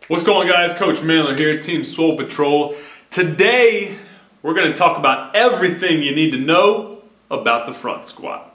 What's going on, guys? Coach MANdler here, Team Swole Patrol. Today, we're going to talk about everything you need to know about the front squat.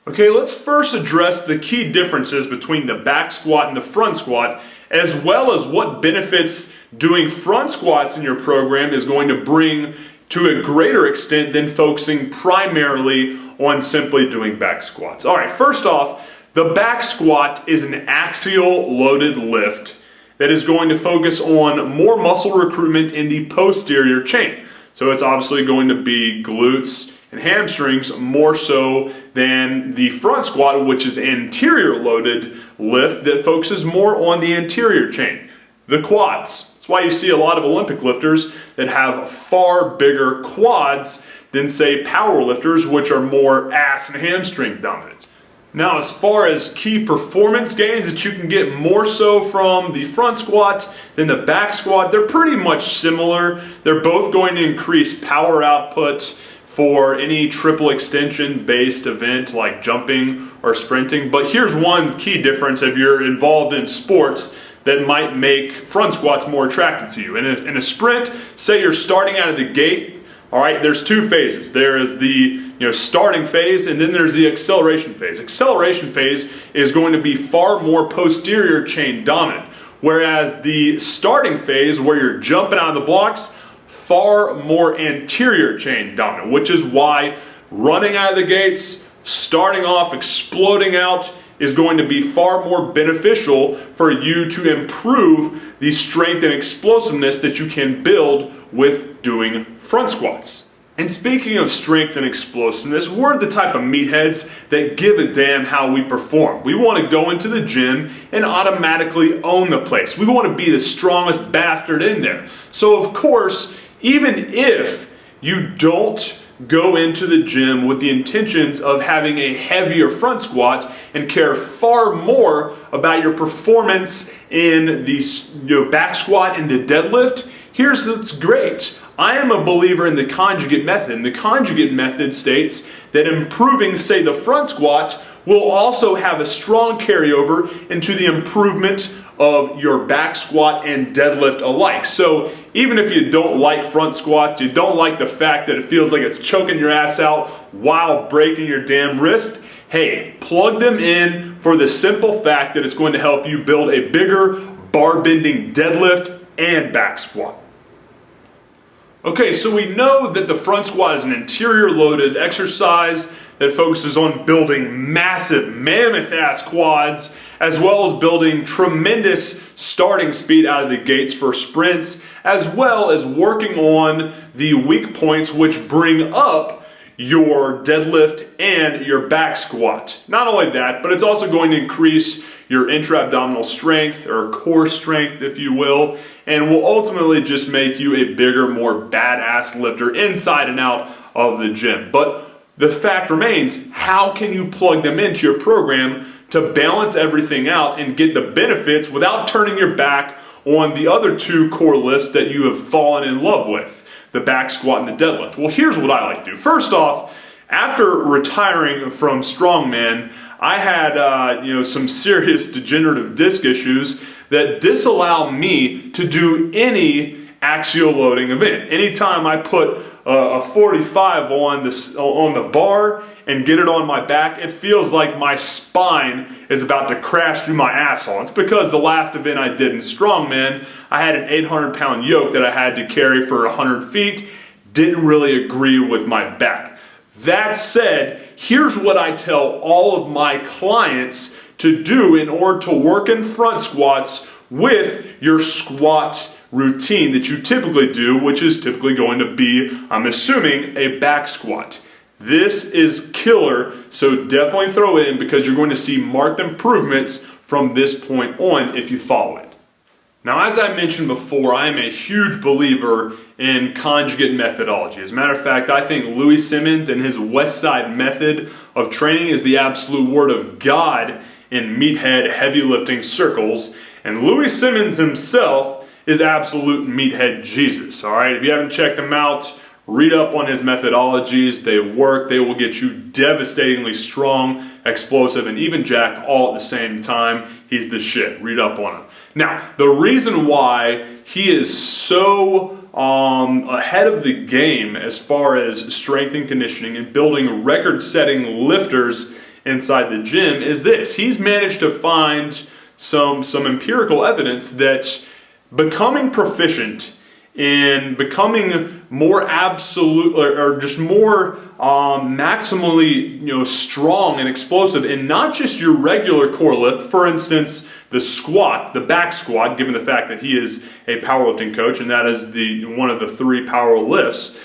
Okay, let's first address the key differences between the back squat and the front squat, as well as what benefits doing front squats in your program is going to bring to a greater extent than focusing primarily on simply doing back squats. All right, first off, the back squat is an axial loaded lift that is going to focus on more muscle recruitment in the posterior chain. So it's obviously going to be glutes and hamstrings more so than the front squat, which is anterior loaded lift that focuses more on the anterior chain, the quads. That's why you see a lot of Olympic lifters that have far bigger quads than, say, power lifters, which are more ass and hamstring dominant. Now, as far as key performance gains that you can get more so from the front squat than the back squat, they're pretty much similar. They're both going to increase power output for any triple extension based event like jumping or sprinting. But here's one key difference if you're involved in sports that might make front squats more attractive to you. In a sprint, say you're starting out of the gate, all right, there's two phases. There is the starting phase, and then there's the acceleration phase. Acceleration phase is going to be far more posterior chain dominant, whereas the starting phase, where you're jumping out of the blocks, far more anterior chain dominant, which is why running out of the gates, starting off, exploding out, is going to be far more beneficial for you to improve the strength and explosiveness that you can build with doing front squats. And speaking of strength and explosiveness, we're the type of meatheads that give a damn how we perform. We want to go into the gym and automatically own the place. We want to be the strongest bastard in there. So of course, even if you don't go into the gym with the intentions of having a heavier front squat and care far more about your performance in the back squat and the deadlift, here's what's great. I am a believer in the conjugate method. And the conjugate method states that improving, say, the front squat will also have a strong carryover into the improvement of your back squat and deadlift alike. So even if you don't like front squats, you don't like the fact that it feels like it's choking your ass out while breaking your damn wrist, hey, plug them in for the simple fact that it's going to help you build a bigger bar bending deadlift and back squat. Okay, so we know that the front squat is an anterior loaded exercise that focuses on building massive, mammoth-ass quads, as well as building tremendous starting speed out of the gates for sprints, as well as working on the weak points which bring up your deadlift and your back squat. Not only that, but it's also going to increase your intra-abdominal strength, or core strength, if you will, and will ultimately just make you a bigger, more badass lifter inside and out of the gym. But the fact remains, how can you plug them into your program to balance everything out and get the benefits without turning your back on the other two core lifts that you have fallen in love with, the back squat and the deadlift? Well, here's what I like to do. First off, after retiring from strongman, I had some serious degenerative disc issues that disallow me to do any axial loading event. Anytime I put a 45 on the bar and get it on my back, it feels like my spine is about to crash through my asshole. It's because the last event I did in strongman, I had an 800-pound yoke that I had to carry for 100 feet. Didn't really agree with my back. That said, here's what I tell all of my clients to do in order to work in front squats with your squat routine that you typically do, which is typically going to be, I'm assuming, a back squat. This is killer, so definitely throw it in because you're going to see marked improvements from this point on if you follow it. Now, as I mentioned before, I am a huge believer in conjugate methodology. As a matter of fact, I think Louis Simmons and his West Side method of training is the absolute word of God in meathead heavy lifting circles. And Louis Simmons himself is absolute meathead Jesus. All right, if you haven't checked him out, read up on his methodologies. They work. They will get you devastatingly strong, explosive, and even jacked all at the same time. He's the shit. Read up on him. Now, the reason why he is so ahead of the game as far as strength and conditioning and building record-setting lifters inside the gym is this. He's managed to find some empirical evidence that becoming proficient in becoming more absolute or just more maximally strong and explosive in not just your regular core lift, for instance the squat, the back squat, given the fact that he is a powerlifting coach and that is one of the 3 power lifts,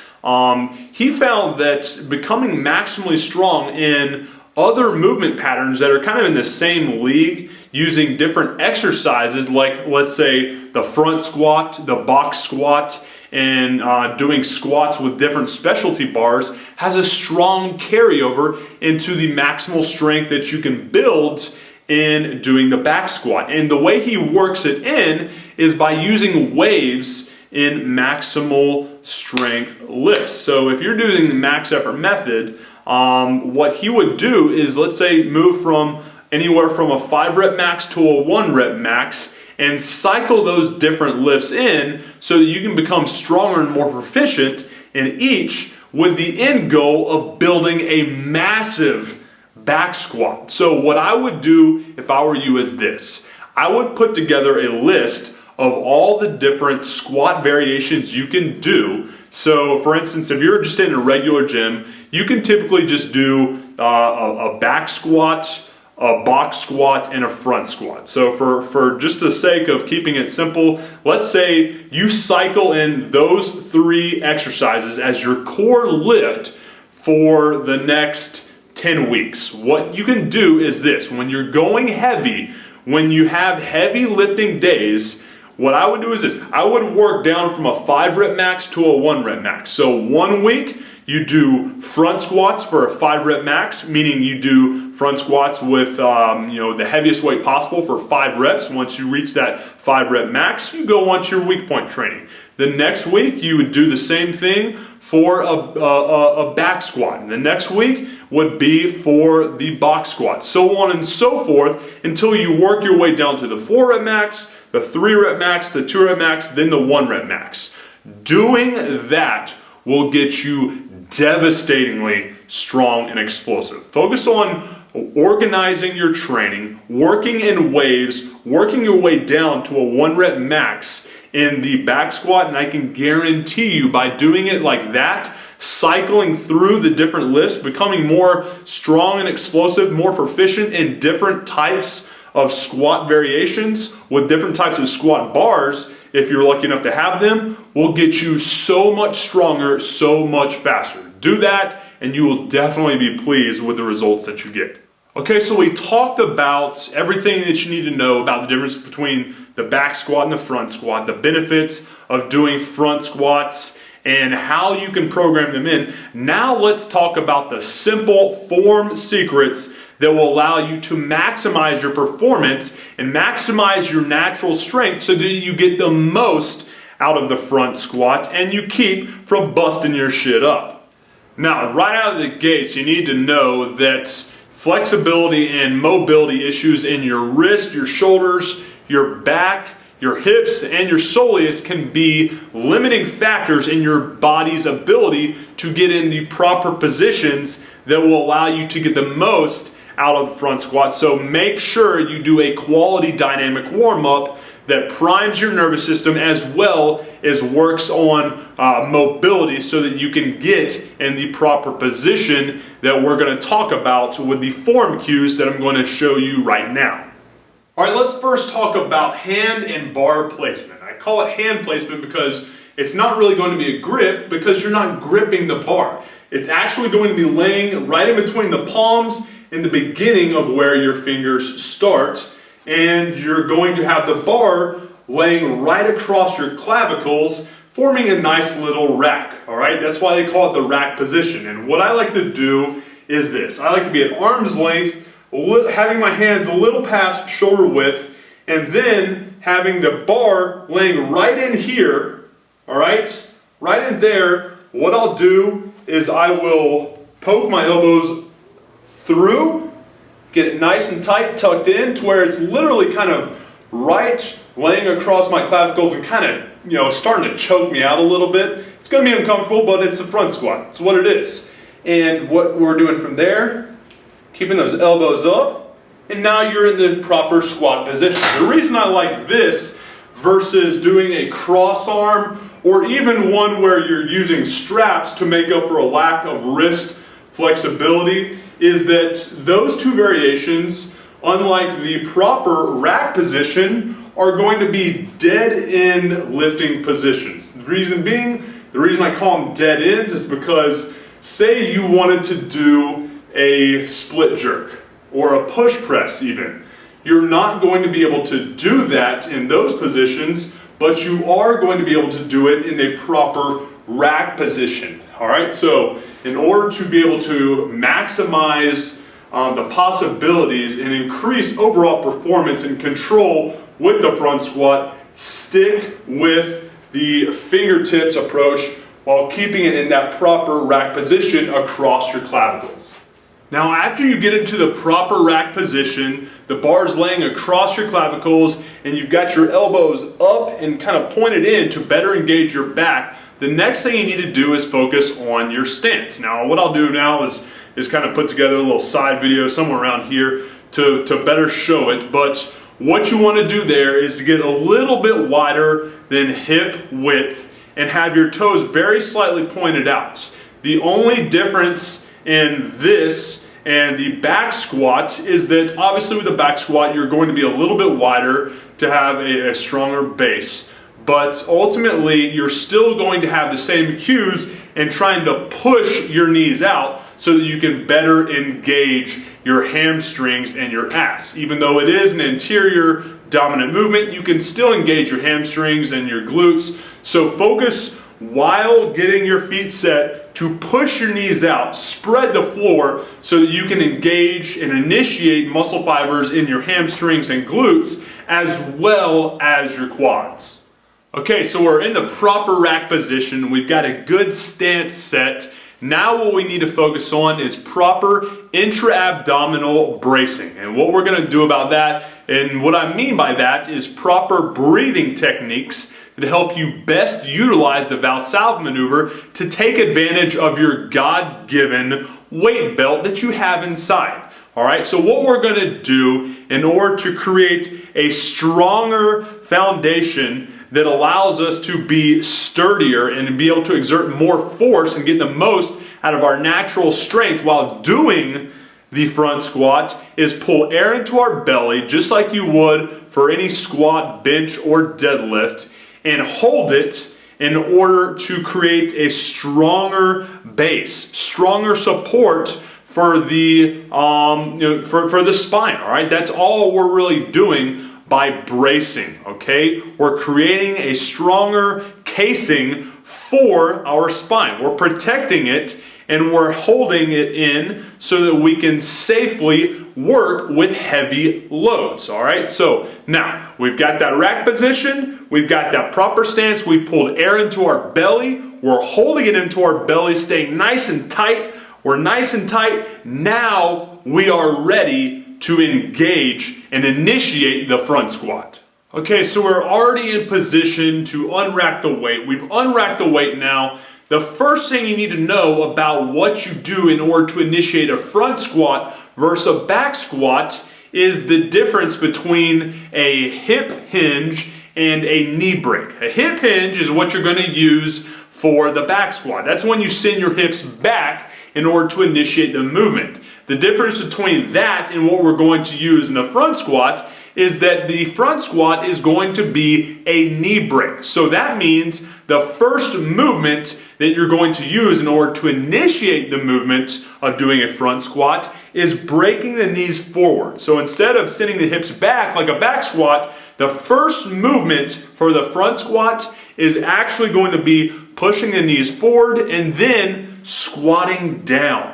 he found that becoming maximally strong in other movement patterns that are kind of in the same league, using different exercises like, let's say, the front squat, the box squat, and doing squats with different specialty bars, has a strong carryover into the maximal strength that you can build in doing the back squat. And the way he works it in is by using waves in maximal strength lifts. So if you're doing the max effort method, what he would do is, let's say, move from anywhere from a 5 rep max to a 1 rep max and cycle those different lifts in so that you can become stronger and more proficient in each, with the end goal of building a massive back squat. So what I would do if I were you is this. I would put together a list of all the different squat variations you can do. So for instance, if you're just in a regular gym, you can typically just do a back squat, a box squat, and a front squat. So for just the sake of keeping it simple, let's say you cycle in those 3 exercises as your core lift for the next 10 weeks. What you can do is this. When you're going heavy, when you have heavy lifting days, what I would do is this. I would work down from a 5 rep max to a 1 rep max. So 1 week, you do front squats for a 5 rep max, meaning you do front squats with the heaviest weight possible for 5 reps. Once you reach that 5 rep max, you go on to your weak point training. The next week, you would do the same thing for a back squat. And the next week would be for the box squat, so on and so forth, until you work your way down to the 4 rep max, the 3 rep max, the 2 rep max, then the 1 rep max. Doing that will get you devastatingly strong and explosive. Focus on organizing your training, working in waves, working your way down to a 1 rep max in the back squat, and I can guarantee you by doing it like that, cycling through the different lifts, becoming more strong and explosive, more proficient in different types of squat variations with different types of squat bars, if you're lucky enough to have them, will get you so much stronger, so much faster. Do that and you will definitely be pleased with the results that you get. Okay, so we talked about everything that you need to know about the difference between the back squat and the front squat, the benefits of doing front squats, and how you can program them in. Now let's talk about the simple form secrets that will allow you to maximize your performance and maximize your natural strength so that you get the most out of the front squat and you keep from busting your shit up. Now, right out of the gates, you need to know that flexibility and mobility issues in your wrist, your shoulders, your back, your hips, and your soleus can be limiting factors in your body's ability to get in the proper positions that will allow you to get the most out of the front squat. So make sure you do a quality dynamic warm-up that primes your nervous system as well as works on mobility so that you can get in the proper position that we're going to talk about with the form cues that I'm going to show you right now. All right, let's first talk about hand and bar placement. I call it hand placement because it's not really going to be a grip because you're not gripping the bar. It's actually going to be laying right in between the palms in the beginning of where your fingers start, and you're going to have the bar laying right across your clavicles, forming a nice little rack. All right, that's why they call it the rack position. And what I like to do is this. I like to be at arm's length, having my hands a little past shoulder width, and then having the bar laying right in here, all right, right in there. What I'll do is I will poke my elbows through, get it nice and tight, tucked in to where it's literally kind of right laying across my clavicles and kind of, starting to choke me out a little bit. It's going to be uncomfortable, but it's a front squat. It's what it is. And what we're doing from there, keeping those elbows up, and now you're in the proper squat position. The reason I like this versus doing a cross arm or even one where you're using straps to make up for a lack of wrist flexibility is that those two variations, unlike the proper rack position, are going to be dead end lifting positions. The reason I call them dead ends is because say you wanted to do a split jerk or a push press even. You're not going to be able to do that in those positions, but you are going to be able to do it in a proper rack position. All right, so in order to be able to maximize the possibilities and increase overall performance and control with the front squat, stick with the fingertips approach while keeping it in that proper rack position across your clavicles. Now, after you get into the proper rack position, the bar is laying across your clavicles and you've got your elbows up and kind of pointed in to better engage your back, the next thing you need to do is focus on your stance. Now, what I'll do now is kind of put together a little side video somewhere around here to better show it. But what you want to do there is to get a little bit wider than hip width and have your toes very slightly pointed out. The only difference in this and the back squat is that obviously with the back squat you're going to be a little bit wider to have a stronger base. But ultimately you're still going to have the same cues and trying to push your knees out so that you can better engage your hamstrings and your ass. Even though it is an anterior dominant movement, you can still engage your hamstrings and your glutes. So focus while getting your feet set to push your knees out, spread the floor so that you can engage and initiate muscle fibers in your hamstrings and glutes as well as your quads. Okay, so we're in the proper rack position. We've got a good stance set. Now what we need to focus on is proper intra-abdominal bracing. And what we're going to do about that, and what I mean by that, is proper breathing techniques that help you best utilize the Valsalva maneuver to take advantage of your God-given weight belt that you have inside. All right, so what we're going to do in order to create a stronger foundation that allows us to be sturdier and be able to exert more force and get the most out of our natural strength while doing the front squat is pull air into our belly just like you would for any squat, bench, or deadlift, and hold it in order to create a stronger base, stronger support for the for the spine. All right, that's all we're really doing by bracing. Okay, we're creating a stronger casing for our spine. We're protecting it and we're holding it in so that we can safely work with heavy loads. All right, so now we've got that rack position, we've got that proper stance, we pulled air into our belly, we're holding it into our belly, staying nice and tight. We're nice and tight. Now we are ready to engage and initiate the front squat. Okay, so we're already in position to unrack the weight. We've unracked the weight now. The first thing you need to know about what you do in order to initiate a front squat versus a back squat is the difference between a hip hinge and a knee break. A hip hinge is what you're going to use for the back squat. That's when you send your hips back in order to initiate the movement. The difference between that and what we're going to use in the front squat is that the front squat is going to be a knee break. So that means the first movement that you're going to use in order to initiate the movement of doing a front squat is breaking the knees forward. So instead of sending the hips back like a back squat, the first movement for the front squat is actually going to be pushing the knees forward and then squatting down.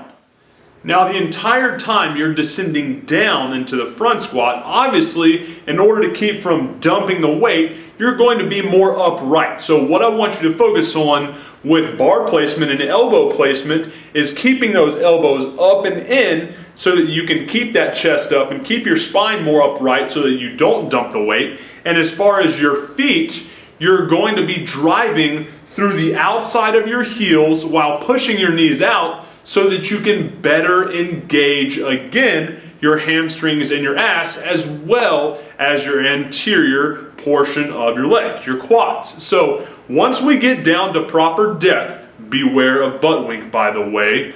Now, the entire time you're descending down into the front squat, obviously, in order to keep from dumping the weight, you're going to be more upright. So what I want you to focus on with bar placement and elbow placement is keeping those elbows up and in so that you can keep that chest up and keep your spine more upright so that you don't dump the weight. And as far as your feet, you're going to be driving through the outside of your heels while pushing your knees out so that you can better engage, again, your hamstrings and your ass, as well as your anterior portion of your legs, your quads. So once we get down to proper depth, beware of butt wink, by the way,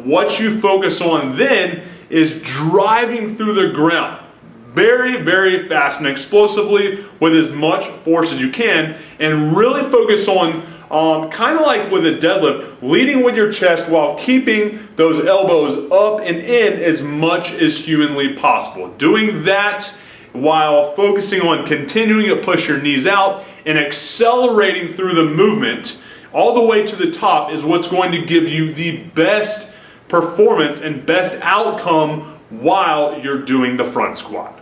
what you focus on then is driving through the ground very, very fast and explosively with as much force as you can, and really focus on kind of like with a deadlift, leading with your chest while keeping those elbows up and in as much as humanly possible. Doing that while focusing on continuing to push your knees out and accelerating through the movement all the way to the top is what's going to give you the best performance and best outcome while you're doing the front squat.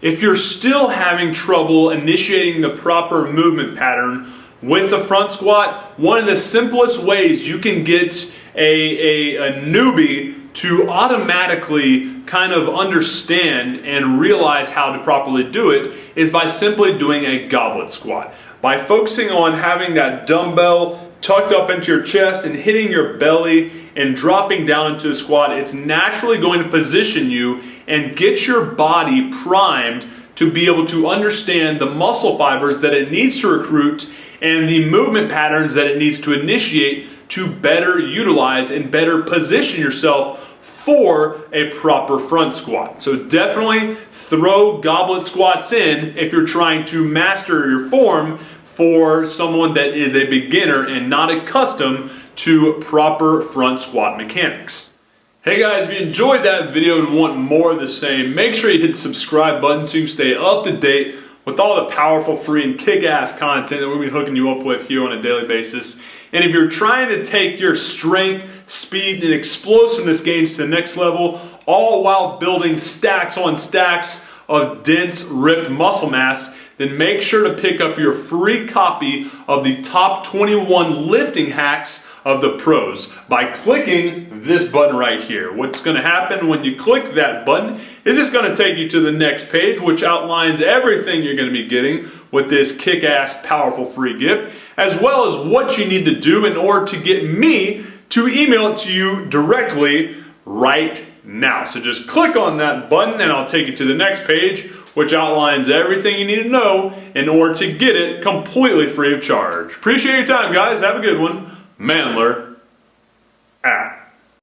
If you're still having trouble initiating the proper movement pattern with the front squat, one of the simplest ways you can get a newbie to automatically kind of understand and realize how to properly do it is by simply doing a goblet squat. By focusing on having that dumbbell tucked up into your chest and hitting your belly and dropping down into a squat, it's naturally going to position you and get your body primed to be able to understand the muscle fibers that it needs to recruit and the movement patterns that it needs to initiate to better utilize and better position yourself for a proper front squat. So definitely throw goblet squats in if you're trying to master your form for someone that is a beginner and not accustomed to proper front squat mechanics. Hey guys, if you enjoyed that video and want more of the same, make sure you hit the subscribe button so you can stay up to date with all the powerful, free, and kick-ass content that we'll be hooking you up with here on a daily basis. And if you're trying to take your strength, speed, and explosiveness gains to the next level, all while building stacks on stacks of dense, ripped muscle mass, then make sure to pick up your free copy of the top 21 lifting hacks of the pros by clicking this button right here. What's going to happen when you click that button is it's going to take you to the next page, which outlines everything you're going to be getting with this kick-ass powerful free gift, as well as what you need to do in order to get me to email it to you directly right now. So just click on that button and I'll take you to the next page, which outlines everything you need to know in order to get it completely free of charge. Appreciate your time, guys. Have a good one. MANdler